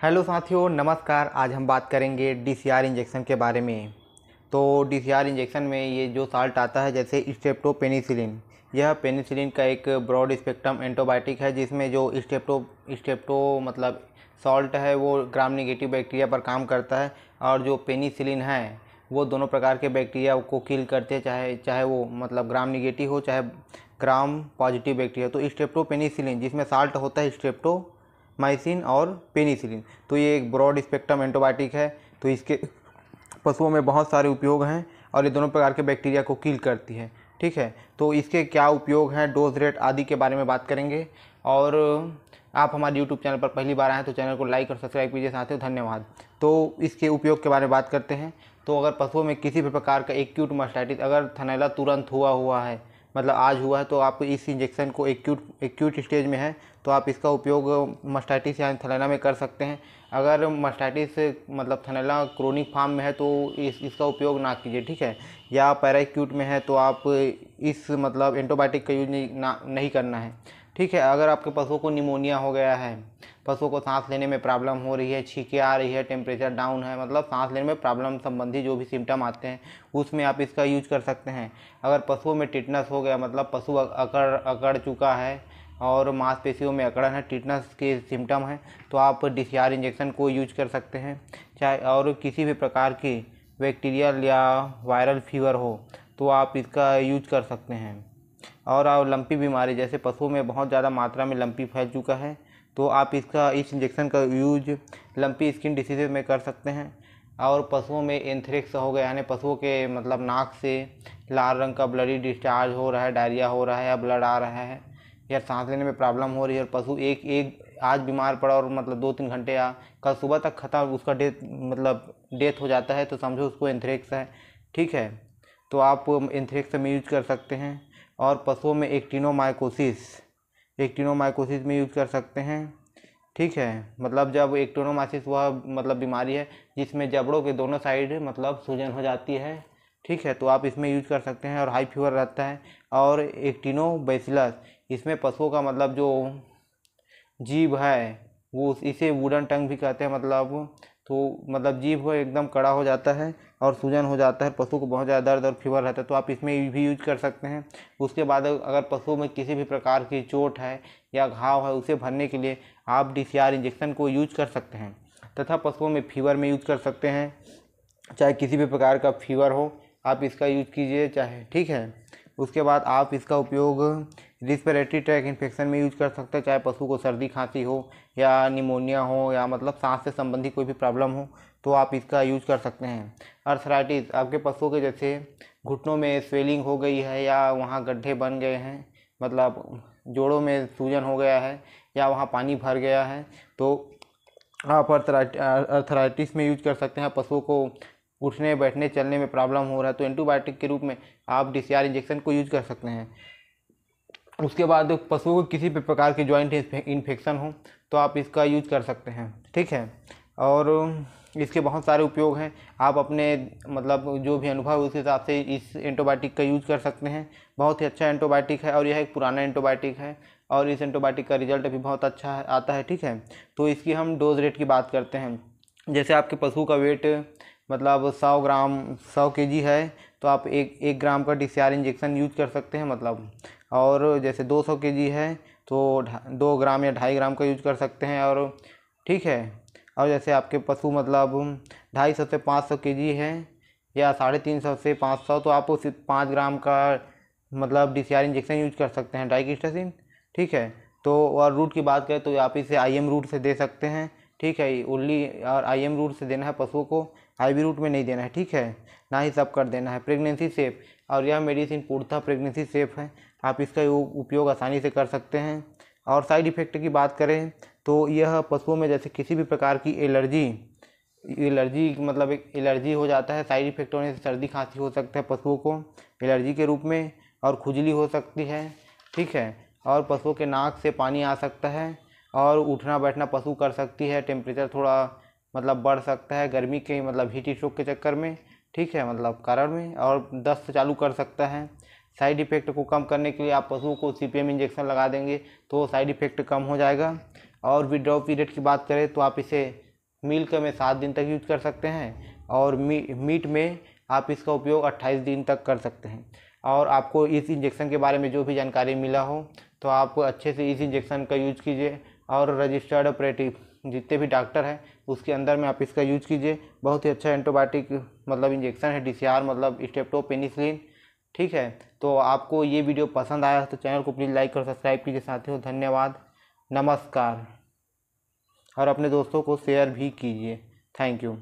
Hello साथियों, नमस्कार। आज हम बात करेंगे डीसीआर इंजेक्शन के बारे में। तो डीसीआर इंजेक्शन में ये जो साल्ट आता है, जैसे स्ट्रेप्टोपेनिसिलिन, यह पेनिसिलिन का एक ब्रॉड स्पेक्ट्रम एंटीबायोटिक है, जिसमें जो स्ट्रेप्टो मतलब सॉल्ट है वो ग्राम नेगेटिव बैक्टीरिया पर काम करता है, और जो पेनिसिलिन है वो दोनों प्रकार के बैक्टीरिया को किल करते हैं, चाहे चाहे वो मतलब ग्राम नेगेटिव हो चाहे ग्राम पॉजिटिव बैक्टीरिया। तो स्ट्रेप्टोपेनिसिलिन, जिसमें साल्ट होता है स्ट्रेप्टोमाइसिन और पेनिसिलिन, तो ये एक ब्रॉड स्पेक्ट्रम एंटीबायोटिक है। तो इसके पशुओं में बहुत सारे उपयोग हैं और ये दोनों प्रकार के बैक्टीरिया को किल करती है। ठीक है, तो इसके क्या उपयोग हैं, डोज रेट आदि के बारे में बात करेंगे। और आप हमारे यूट्यूब चैनल पर पहली बार आए हैं तो चैनल को लाइक और सब्सक्राइब कीजिए साथियों, धन्यवाद। तो इसके उपयोग के बारे में बात करते हैं। तो अगर पशुओं में किसी भी प्रकार का एक्यूट मास्टाइटिस, अगर थनैला तुरंत हुआ है, मतलब आज हुआ है, तो आप इस इंजेक्शन को एक्यूट स्टेज में है तो आप इसका उपयोग मास्टाइटिस या थनैला में कर सकते हैं। अगर मास्टाइटिस मतलब थनैला क्रोनिक फॉर्म में है तो इसका उपयोग ना कीजिए। ठीक है, या पैराक्यूट में है तो आप इस मतलब एंटीबायोटिक का यूज नहीं करना है। ठीक है, अगर आपके पशुओं को निमोनिया हो गया है, पशुओं को सांस लेने में प्रॉब्लम हो रही है, छींकें आ रही है, टेम्परेचर डाउन है, मतलब सांस लेने में प्रॉब्लम संबंधी जो भी सिम्टम आते हैं उसमें आप इसका यूज कर सकते हैं। अगर पशुओं में टिटनस हो गया, मतलब पशु अकड़ चुका है और मांसपेशियों में अकड़न है, टिटनस के सिम्टम है, तो आप डीसीआर इंजेक्शन को यूज कर सकते हैं। चाहे और किसी भी प्रकार की बैक्टीरियल या वायरल फीवर हो तो आप इसका यूज कर सकते हैं। और लंपी बीमारी, जैसे पशुओं में बहुत ज़्यादा मात्रा में लंपी फैल चुका है तो आप इस इंजेक्शन का यूज लंपी स्किन डिसीजेज में कर सकते हैं। और पशुओं में एंथ्रेक्स हो गया, यानी पशुओं के मतलब नाक से लाल रंग का ब्लडी डिस्चार्ज हो रहा है, डायरिया हो रहा है या ब्लड आ रहा है या सांस लेने में प्रॉब्लम हो रही है, और पशु एक एक आज बीमार पड़ा और मतलब 2-3 घंटे या कल सुबह तक खत्म उसका डेथ हो जाता है, तो समझो उसको एंथ्रेक्स है। ठीक है, तो आप एंथ्रेक्स में यूज कर सकते हैं। और पशुओं में एक्टिनोमाइकोसिस में यूज कर सकते हैं। ठीक है, मतलब जब एक्टिनोमाइकोसिस वह मतलब बीमारी है जिसमें जबड़ों के दोनों साइड मतलब सूजन हो जाती है। ठीक है, तो आप इसमें यूज कर सकते हैं और हाई फीवर रहता है। और एक्टिनोबैसिलस, इसमें पशुओं का मतलब जो जीभ है वो इसे वुडन टंग भी कहते हैं, मतलब जीभ वो एकदम कड़ा हो जाता है और सूजन हो जाता है, पशु को बहुत ज़्यादा दर्द और फीवर रहता है, तो आप इसमें भी यूज कर सकते हैं। उसके बाद अगर पशु में किसी भी प्रकार की चोट है या घाव है, उसे भरने के लिए आप डीसीआर इंजेक्शन को यूज कर सकते हैं। तथा पशुओं में फीवर में यूज कर सकते हैं, चाहे किसी भी प्रकार का फीवर हो आप इसका यूज कीजिए चाहे। ठीक है, उसके बाद आप इसका उपयोग रिस्पिरेटरी ट्रैक इन्फेक्शन में यूज कर सकते हैं, चाहे पशु को सर्दी खांसी हो या निमोनिया हो या मतलब सांस से संबंधी कोई भी प्रॉब्लम हो तो आप इसका यूज कर सकते हैं। अर्थराइटिस, आपके पशुओं के जैसे घुटनों में स्वेलिंग हो गई है या वहाँ गड्ढे बन गए हैं, मतलब जोड़ों में सूजन हो गया है या वहाँ पानी भर गया है, तो आप अर्थराइटिस में यूज कर सकते हैं। पशुओं को उठने बैठने चलने में प्रॉब्लम हो रहा है तो एंटीबायोटिक के रूप में आप डीसीआर इंजेक्शन को यूज कर सकते हैं। उसके बाद पशुओं को किसी भी प्रकार की जॉइंट इन्फेक्शन हो तो आप इसका यूज कर सकते हैं। ठीक है, और इसके बहुत सारे उपयोग हैं, आप अपने मतलब जो भी अनुभव है उस हिसाब से इस एंटीबायोटिक का यूज कर सकते हैं। बहुत ही अच्छा एंटीबायोटिक है और यह एक पुराना एंटीबायोटिक है और इस एंटीबायोटिक का रिजल्ट भी बहुत अच्छा आता है। ठीक है, तो इसकी हम डोज रेट की बात करते हैं। जैसे आपके पशु का वेट मतलब 100 केजी है तो आप एक ग्राम का डीसीआर इंजेक्शन यूज कर सकते हैं, मतलब। और जैसे 200 केजी है तो 2 ग्राम या 2.5 ग्राम का यूज कर सकते हैं। और ठीक है, और जैसे आपके पशु मतलब 250 से 500 केजी है या 350 से 500, तो आप उस 5 ग्राम का मतलब डीसीआर इंजेक्शन यूज कर सकते हैं, डाइक्स्टासिन। ठीक है, तो और रूट की बात करें तो आप इसे आईएम रूट से दे सकते हैं। ठीक है, उल्ली और आईएम रूट से देना है पशुओं को, आईवी रूट में नहीं देना है। ठीक है, ना ही सब कर देना है। प्रेगनेंसी सेफ, और यह मेडिसिन पूर्णतः प्रेगनेंसी सेफ है, आप इसका उपयोग आसानी से कर सकते हैं। और साइड इफ़ेक्ट की बात करें तो यह पशुओं में जैसे किसी भी प्रकार की एलर्जी मतलब एक एलर्जी हो जाता है, साइड इफेक्ट होने से सर्दी खांसी हो सकता है पशुओं को एलर्जी के रूप में, और खुजली हो सकती है। ठीक है, और पशुओं के नाक से पानी आ सकता है और उठना बैठना पशु कर सकती है, टेम्परेचर थोड़ा मतलब बढ़ सकता है गर्मी के मतलब हीट स्ट्रोक के चक्कर में। ठीक है, मतलब कारण में, और दस्त चालू कर सकता है। साइड इफ़ेक्ट को कम करने के लिए आप पशुओं को सीपीएम इंजेक्शन लगा देंगे तो साइड इफ़ेक्ट कम हो जाएगा। और विड्रॉ पीरियड की बात करें तो आप इसे मिल्क में 7 दिन तक यूज कर सकते हैं और मीट में आप इसका उपयोग 28 दिन तक कर सकते हैं। और आपको इस इंजेक्शन के बारे में जो भी जानकारी मिला हो तो आप अच्छे से इस इंजेक्शन का यूज कीजिए और रजिस्टर्ड ऑपरेटिव जितने भी डॉक्टर हैं उसके अंदर में आप इसका यूज कीजिए। बहुत ही अच्छा एंटीबायोटिक मतलब इंजेक्शन है, DCR मतलब स्ट्रेप्टोपेनिसिलिन। ठीक है, तो आपको ये वीडियो पसंद आया तो चैनल को प्लीज़ लाइक और सब्सक्राइब कीजिए साथियों। धन्यवाद, नमस्कार। और अपने दोस्तों को शेयर भी कीजिए। Thank you.